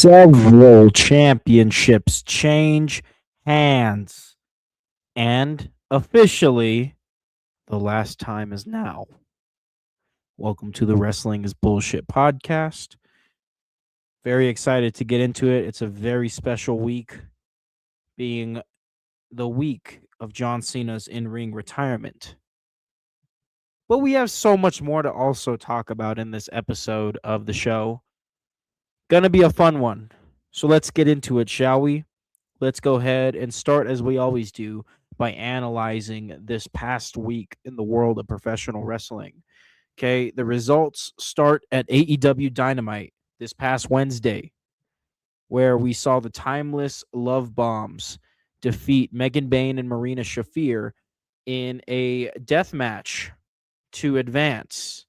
Several championships change hands, and officially, the last time is now. Welcome to the Wrestling is Bullshit podcast. Very excited to get into it. It's a very special week, being the week of John Cena's in ring retirement. But we have so much more to also talk about in this episode of the show. Gonna be a fun one. So let's get into it, shall we? Let's go ahead and start as we always do by analyzing this past week in the world of professional wrestling. Okay, the results start at AEW Dynamite this past Wednesday, where we saw the timeless Love Bombs defeat Megan Bayne and Marina Shafir in a death match to advance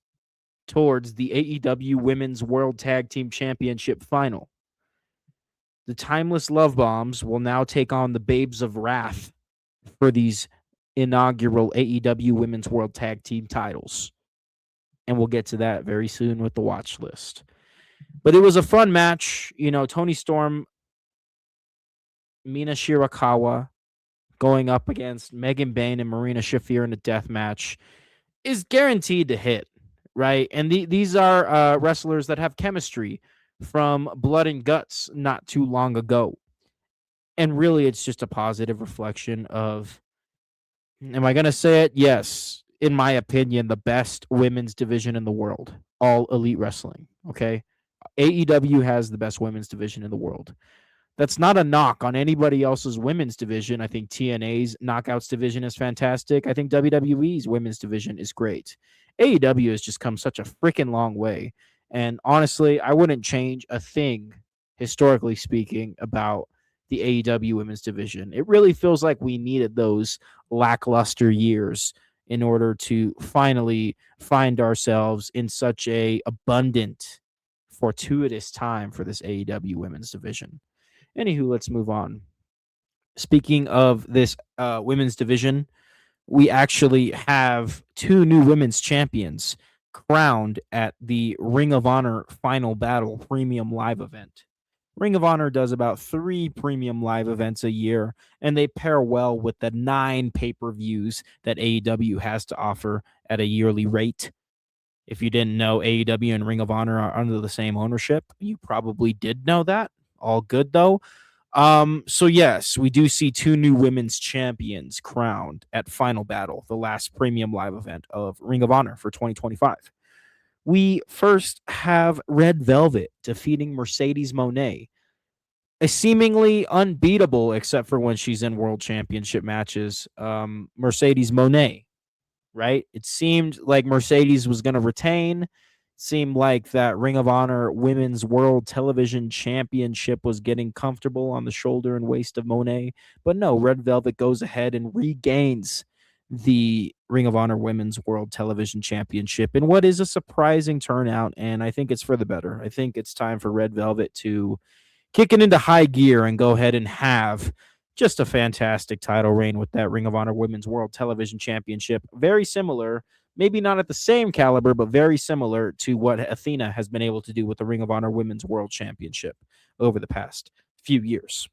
towards the AEW Women's World Tag Team Championship final. The timeless Love Bombs will now take on the Babes of Wrath for these inaugural AEW Women's World Tag Team titles. And we'll get to that very soon with the watch list. But it was a fun match. You know, Tony Storm, Mina Shirakawa going up against Megan Bayne and Marina Shafir in a death match is guaranteed to hit, right? And these are wrestlers that have chemistry from Blood and Guts not too long ago. And really, it's just a positive reflection of, am I going to say it? Yes. In my opinion, the best women's division in the world, All Elite Wrestling. Okay. AEW has the best women's division in the world. That's not a knock on anybody else's women's division. I think TNA's Knockouts division is fantastic. I think WWE's women's division is great. AEW has just come such a freaking long way. And honestly, I wouldn't change a thing, historically speaking, about the AEW women's division. It really feels like we needed those lackluster years in order to finally find ourselves in such a abundant, fortuitous time for this AEW women's division. Anywho, let's move on. Speaking of this women's division, we actually have two new women's champions crowned at the Ring of Honor Final Battle Premium Live event. Ring of Honor does about 3 premium live events a year, and they pair well with the 9 pay-per-views that AEW has to offer at a yearly rate. If you didn't know, AEW and Ring of Honor are under the same ownership. You probably did know that. All good, though. So yes, we do see 2 new women's champions crowned at Final Battle, the last premium live event of Ring of Honor for 2025. We first have Red Velvet defeating Mercedes Moné, a seemingly unbeatable, except for when she's in world championship matches, Mercedes Moné, right? It seemed like Mercedes was going to retain. Seemed like that Ring of Honor Women's World Television Championship was getting comfortable on the shoulder and waist of Monet. But no, Red Velvet goes ahead and regains the Ring of Honor Women's World Television Championship in what is a surprising turnout, and I think it's for the better. I think it's time for Red Velvet to kick it into high gear and go ahead and have just a fantastic title reign with that Ring of Honor Women's World Television Championship. Very similar, maybe not at the same caliber, but very similar to what Athena has been able to do with the Ring of Honor Women's World Championship over the past few years.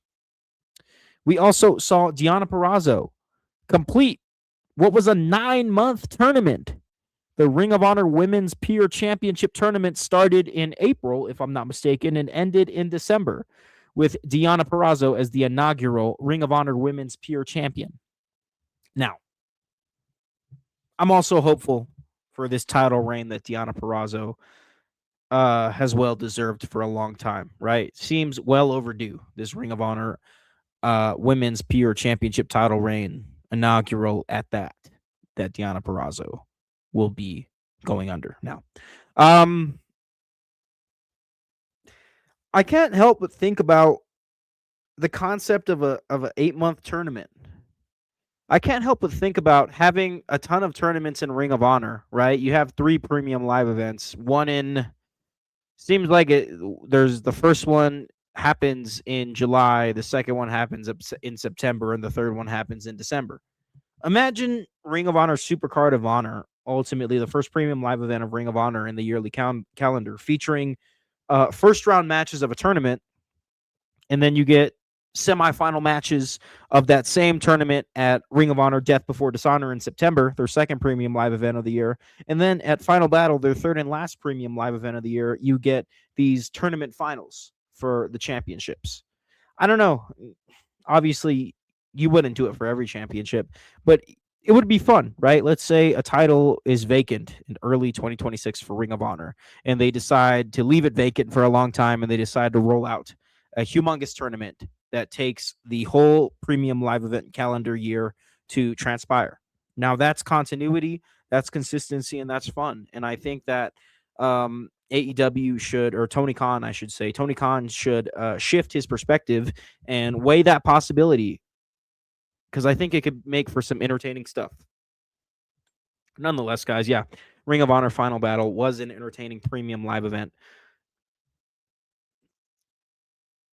We also saw Deonna Purrazzo complete what was a 9-month tournament. The Ring of Honor Women's Peer Championship tournament started in April, if I'm not mistaken, and ended in December, with Deonna Purrazzo as the inaugural Ring of Honor Women's Peer Champion. Now, I'm also hopeful for this title reign that Deonna Purrazzo has well deserved for a long time, right? Seems well overdue, this Ring of Honor Women's Peer Championship title reign, inaugural at that Deonna Purrazzo will be going under. Now, I can't help but think about the concept of an 8-month tournament. I can't help but think about having a ton of tournaments in Ring of Honor, right? You have 3 premium live events. One seems like there's the first one happens in July, the second one happens in September, and the third one happens in December. Imagine Ring of Honor Supercard of Honor, ultimately the first premium live event of Ring of Honor in the yearly calendar, featuring first round matches of a tournament And then you get semifinal matches of that same tournament at Ring of Honor Death Before Dishonor in September, their second premium live event of the year. And then at Final Battle, their third and last premium live event of the year, you get these tournament finals for the championships. I don't know. Obviously, you wouldn't do it for every championship, but it would be fun, right? Let's say a title is vacant in early 2026 for Ring of Honor, and they decide to leave it vacant for a long time, and they decide to roll out a humongous tournament that takes the whole premium live event calendar year to transpire. Now, that's continuity, that's consistency, and that's fun. And I think that AEW should, or Tony Khan, I should say, Tony Khan should shift his perspective and weigh that possibility, because I think it could make for some entertaining stuff. Nonetheless, guys, yeah, Ring of Honor Final Battle was an entertaining premium live event.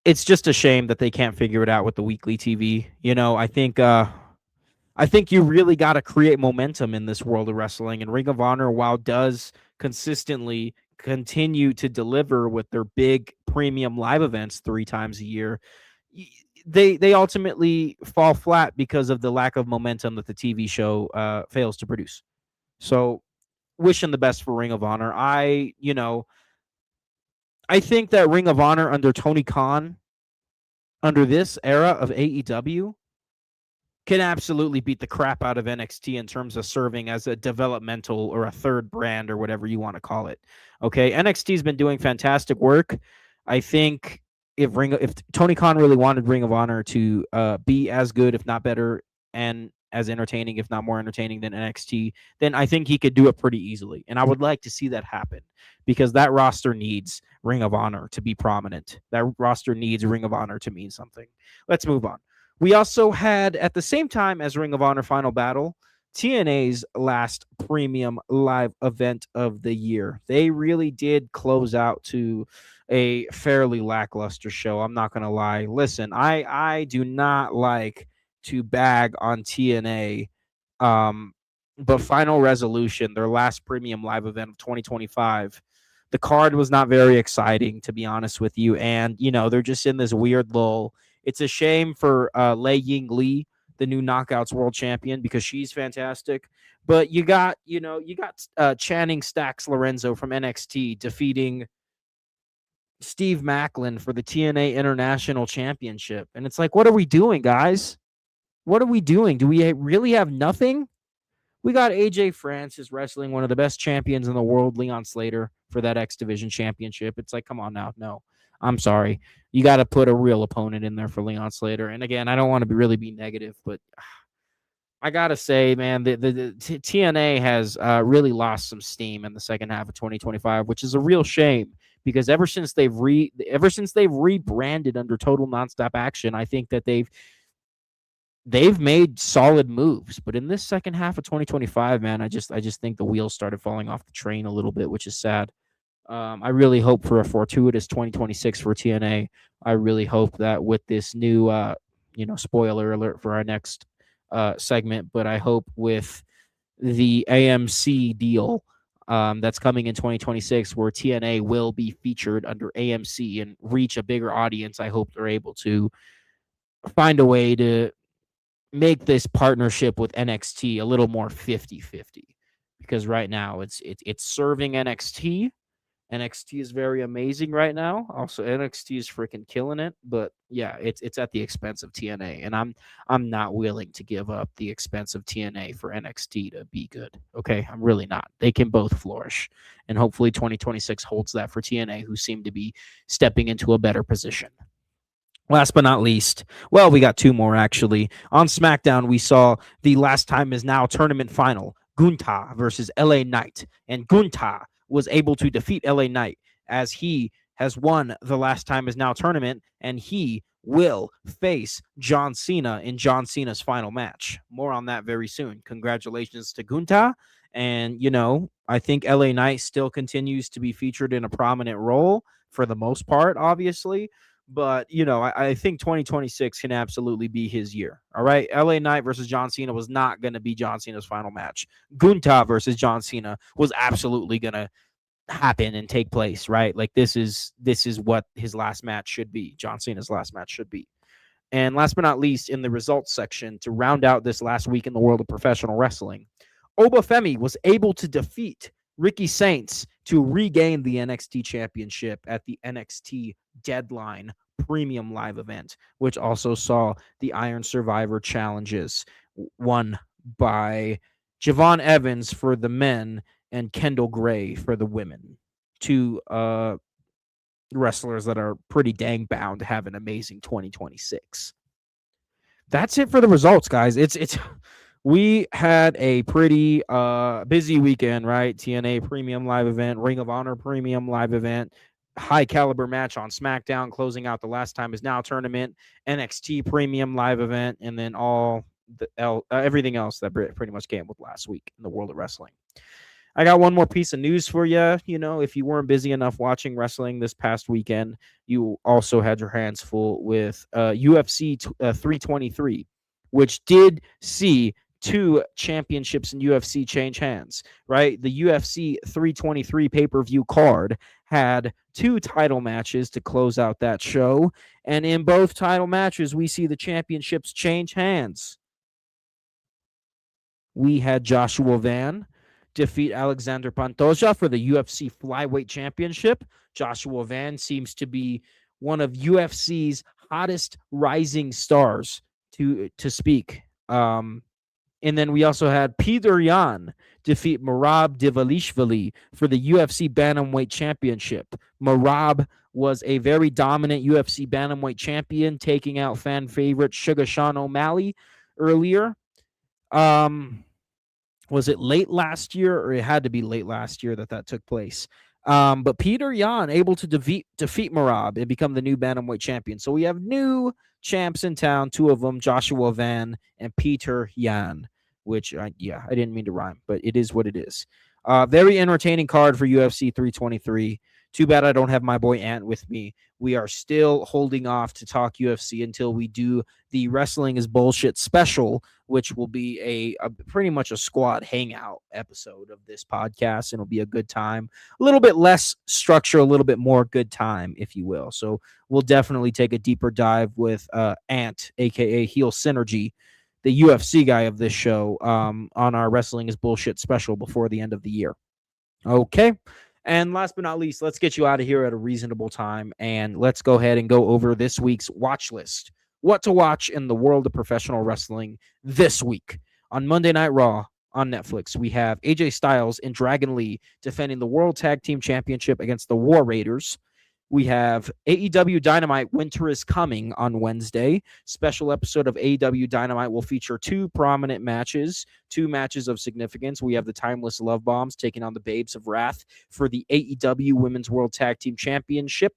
It's just a shame that they can't figure it out with the weekly TV. I think you really got to create momentum in this world of wrestling, and Ring of Honor, while does consistently continue to deliver with their big premium live events 3 times a year, they ultimately fall flat because of the lack of momentum that the TV show fails to produce. So, wishing the best for Ring of Honor. I think that Ring of Honor under Tony Khan, under this era of AEW, can absolutely beat the crap out of NXT in terms of serving as a developmental or a third brand or whatever you want to call it. Okay, NXT's been doing fantastic work. I think if Tony Khan really wanted Ring of Honor to be as good, if not better, and as entertaining, if not more entertaining than NXT, then I think he could do it pretty easily. And I would like to see that happen, because that roster needs Ring of Honor to be prominent. That roster needs Ring of Honor to mean something. Let's move on. We also had, at the same time as Ring of Honor Final Battle, TNA's last premium live event of the year. They really did close out to a fairly lackluster show. I'm not going to lie. Listen, I do not like to bag on TNA, but Final Resolution, their last premium live event of 2025, the card was not very exciting, to be honest with you. And, they're just in this weird lull. It's a shame for Lei Ying Lee, the new Knockouts World Champion, because she's fantastic. But you got Channing Stacks Lorenzo from NXT defeating Steve Macklin for the TNA International Championship. And it's like, what are we doing, guys? What are we doing? Do we really have nothing? We got AJ Francis wrestling one of the best champions in the world, Leon Slater, for that X Division Championship. It's like, come on now. No, I'm sorry. You got to put a real opponent in there for Leon Slater. And again, I don't want to really be negative, but I got to say, man, the TNA has really lost some steam in the second half of 2025, which is a real shame, because ever since they've rebranded under Total Nonstop Action, I think that they've made solid moves. But in this second half of 2025, man, I just think the wheels started falling off the train a little bit, which is sad. I really hope for a fortuitous 2026 for TNA. I really hope that with this new, spoiler alert for our next segment, but I hope with the AMC deal that's coming in 2026, where TNA will be featured under AMC and reach a bigger audience, I hope they're able to find a way to make this partnership with NXT a little more 50-50, because right now it's serving NXT. NXT is very amazing right now. Also, NXT is freaking killing it. But yeah, it's at the expense of TNA, and I'm not willing to give up the expense of TNA for NXT to be good. Okay, I'm really not. They can both flourish, and hopefully 2026 holds that for TNA, who seem to be stepping into a better position. Last but not least, well, we got 2 more actually. On SmackDown, we saw the Last Time Is Now tournament final, Gunta versus LA Knight. And Gunta was able to defeat LA Knight, as he has won the Last Time Is Now tournament, and he will face John Cena in John Cena's final match. More on that very soon. Congratulations to Gunta. And, I think LA Knight still continues to be featured in a prominent role for the most part, obviously. But, I think 2026 can absolutely be his year. All right. LA Knight versus John Cena was not going to be John Cena's final match. Gunta versus John Cena was absolutely going to happen and take place, right? Like this is what his last match should be. John Cena's last match should be. And last but not least, in the results section, to round out this last week in the world of professional wrestling, Obafemi was able to defeat Ricky Saints to regain the NXT championship at the NXT Deadline Premium Live event, which also saw the Iron Survivor challenges won by Javon Evans for the men and Kendall Gray for the women. Two wrestlers that are pretty dang bound to have an amazing 2026. That's it for the results, guys. It's we had a pretty busy weekend, right? TNA Premium Live event, Ring of Honor Premium Live event, high caliber match on SmackDown closing out the Last Time Is Now tournament, NXT Premium Live event, and then all everything else that pretty much came with last week in the world of wrestling. I got one more piece of news for you. You know, if you weren't busy enough watching wrestling this past weekend, you also had your hands full with UFC 323, which did see two championships in UFC change hands, right? The UFC 323 pay-per-view card had two title matches to close out that show. And in both title matches, we see the championships change hands. We had Joshua Van defeat Alexander Pantoja for the UFC Flyweight Championship. Joshua Van seems to be one of UFC's hottest rising stars to speak. And then we also had Peter Yan defeat Merab Dvalishvili for the UFC Bantamweight Championship. Merab was a very dominant UFC Bantamweight champion, taking out fan favorite Sugar Sean O'Malley earlier. Was it late last year, or it had to be late last year that took place? But Peter Yan able to defeat Merab and become the new bantamweight champion. So we have new champs in town, two of them, Joshua Van and Peter Yan. Which, I didn't mean to rhyme, but it is what it is. Very entertaining card for UFC 323. Too bad I don't have my boy Ant with me. We are still holding off to talk UFC until we do the Wrestling is Bullshit special, which will be a pretty much a squad hangout episode of this podcast, and it'll be a good time. A little bit less structure, a little bit more good time, if you will. So we'll definitely take a deeper dive with Ant, aka Heel Synergy, the UFC guy of this show, on our Wrestling is Bullshit special before the end of the year. Okay. And last but not least, let's get you out of here at a reasonable time, and let's go ahead and go over this week's watch list. What to watch in the world of professional wrestling this week. On Monday Night Raw on Netflix, we have AJ Styles and Dragon Lee defending the World Tag Team Championship against the War Raiders. We have AEW Dynamite Winter is Coming on Wednesday. Special episode of AEW Dynamite will feature two prominent matches, two matches of significance. We have the Timeless Love Bombs taking on the Babes of Wrath for the AEW Women's World Tag Team Championship.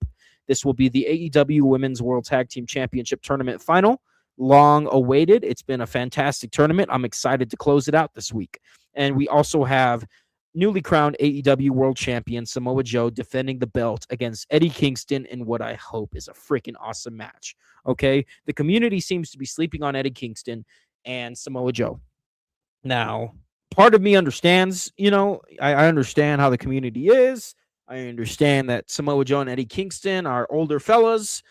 This will be the AEW Women's World Tag Team Championship tournament final. Long awaited. It's been a fantastic tournament. I'm excited to close it out this week. And we also have newly crowned AEW World Champion Samoa Joe defending the belt against Eddie Kingston in what I hope is a freaking awesome match. Okay, the community seems to be sleeping on Eddie Kingston and Samoa Joe. Now, part of me understands, I understand how the community is. I understand that Samoa Joe and Eddie Kingston are older fellas,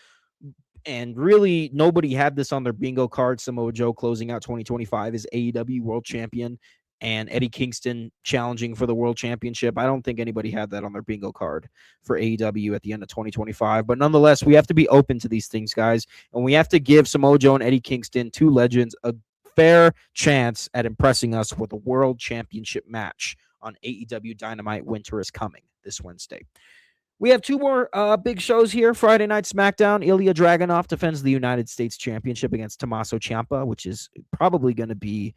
and really nobody had this on their bingo card. Samoa Joe closing out 2025 as AEW World Champion and Eddie Kingston challenging for the World Championship. I don't think anybody had that on their bingo card for AEW at the end of 2025. But nonetheless, we have to be open to these things, guys. And we have to give Samoa Joe and Eddie Kingston, two legends, a fair chance at impressing us with a World Championship match on AEW Dynamite Winter is Coming this Wednesday. We have two more big shows here. Friday Night SmackDown, Ilya Dragunov defends the United States Championship against Tommaso Ciampa, which is probably going to be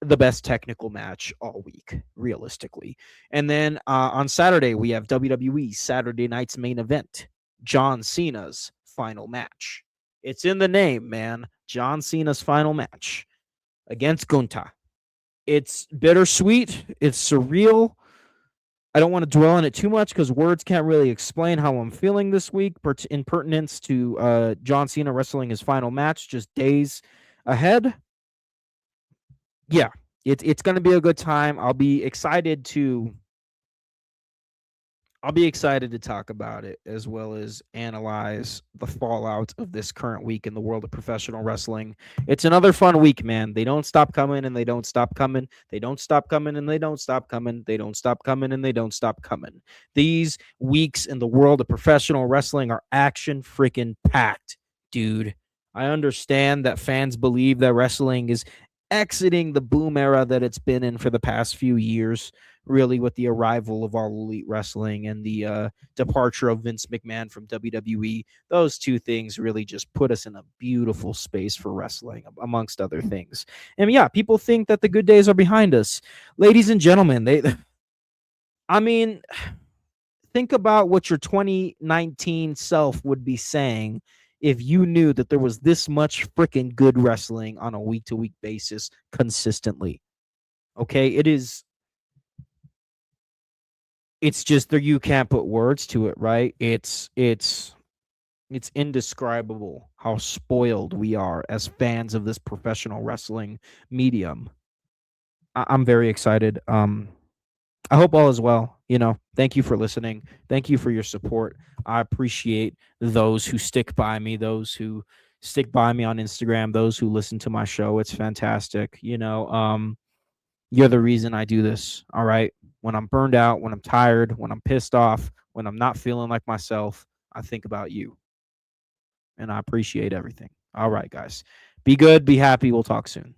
the best technical match all week, realistically. And then on Saturday, we have WWE Saturday Night's Main Event, John Cena's final match. It's in the name, man. John Cena's final match against Gunther. It's bittersweet. It's surreal. I don't want to dwell on it too much because words can't really explain how I'm feeling this week in pertinence to John Cena wrestling his final match just days ahead. Yeah, it's going to be a good time. I'll be excited to I'll be excited to talk about it as well as analyze the fallout of this current week in the world of professional wrestling. It's another fun week, man. They don't stop coming and they don't stop coming. They don't stop coming and they don't stop coming. They don't stop coming and they don't stop coming. These weeks in the world of professional wrestling are action freaking packed, dude. I understand that fans believe that wrestling is exiting the boom era that it's been in for the past few years, really, with the arrival of All Elite Wrestling and the departure of Vince McMahon from WWE. Those two things really just put us in a beautiful space for wrestling, amongst other things. And yeah, people think that the good days are behind us. Ladies and gentlemen, I mean, think about what your 2019 self would be saying if you knew that there was this much freaking good wrestling on a week to week basis consistently. Okay, it's just that you can't put words to it, right? It's indescribable how spoiled we are as fans of this professional wrestling medium. I'm very excited. I hope all is well. Thank you for listening. Thank you for your support. I appreciate those who stick by me, those who stick by me on Instagram, those who listen to my show. It's fantastic. You're the reason I do this. All right. When I'm burned out, when I'm tired, when I'm pissed off, when I'm not feeling like myself, I think about you and I appreciate everything. All right, guys. Be good. Be happy. We'll talk soon.